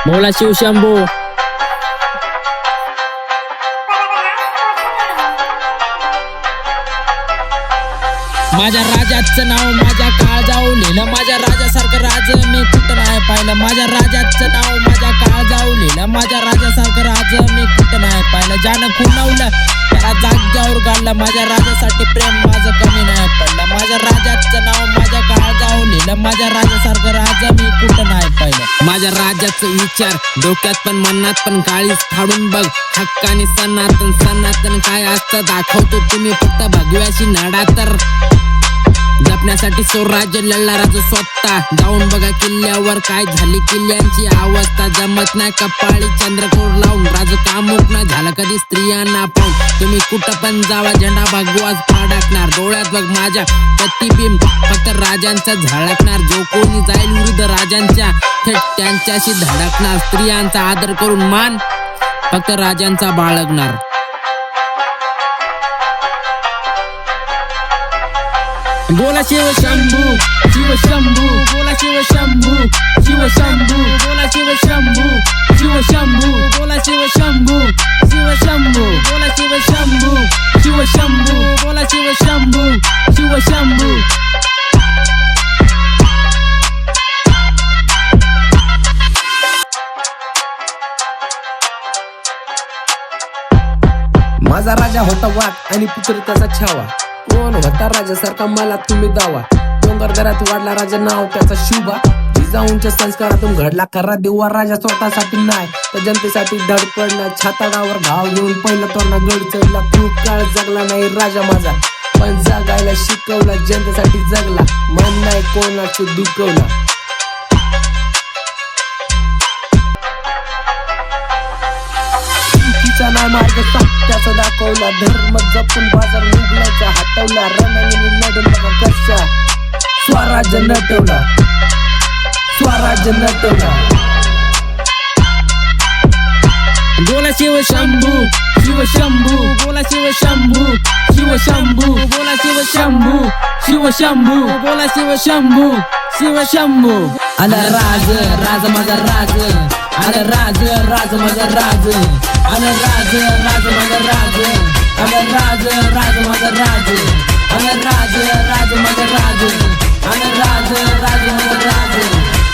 बोला शिवशंभू. माझ्या राजाचं नाव माझ्या काळजाऊ लिहिलं, माझ्या राजासारखं राज मी कुठं नाही पाहिलं. माझ्या राजाचं नाव माझ्या काळजाऊ लिहिलं, माझ्या राजासारखं राज मी कुठं नाही पाहिलं. ज्यानं खुणावलं त्याला जाग्यावर गाडलं, माझ्या राजासाठी प्रेम माझं कमी नाही पडलं. माझ्या राजाचं नाव माझ्या काळजाऊ लिहिलं, माझ्या राजासारखं राज मी कुठं नाही पाहिलं. माझ्या राजाचं विचार डोक्यात पण मनात पण काळीच फाडून बघ. हक्क आणि सनातन सनातन काय असतं दाखवतो तुम्ही फक्त भगव्याशी नाडा. तर जपण्यासाठी स्वराज्य लढला राजा स्वतः. जाऊन बघा किल्ल्यावर काय झाली किल्ल्यांची अवस्था. जमत नाही कपाळी चंद्रकोर लावून राज कामुक नाही झाला कधी स्त्रियांना पाहून. तुम्ही कुठं पण जावा झेंडा भगवाच फडकणार. डोळ्यात बघ माझ्या प्रतिबिंब फक्त राजांचा झळकणार. जो कोणी जाईल विरुद्ध राजांच्या थेट त्यांच्याशी धडकणार. स्त्रियांचा आदर करून मान फक्त राजांचा बाळगणार. बोला शिवशंभू शिवशंभू, बोला शिवशंभू शिवशंभू, बोला शिवशंभू शिवशंभू, बोला शिवशंभू शिवशंभू, बोला शिवशंभू शिवशंभू, बोला शिवशंभू शिवशंभू. माझा राजा होता वाट आणि पुत्र त्याचा छावा. कोण होता राजासारखा मला तुम्ही दावा. डोंगर घरात वाढला राजा नाव त्याचा शुभा. जिजाऊंच्या संस्कारातून घडला खरा देवा राजा. स्वतःसाठी नाही तर जनतेसाठी धडपडला. छाताडावर घाव घेऊन पहिला तोरणा गड चढला. खूप काळ जगला नाही राजा माझा पण जगायला शिकवला. जनतेसाठी जगला मन नाही कोणाचं दुखवला. नाही मार्ग सत्याचा दाखवला. धर्म जपून बाजार उघडायचा हटवला. रणंगणी लढून बघा कसा स्वराज्य नटवला. स्वराज्य नटवला. बोला शिवशंभू शिवशंभू, बोला शिवशंभू शिवशंभू, बोला शिवशंभू शिवशंभू, बोला शिवशंभू शिवशंभू. आला राज राज माझा राज, आला राज राज माझा राज, आला राज राज माझा राज, आला राज राज माझा राज, आला राज राज माझा राज, आला राज राज माझा राज.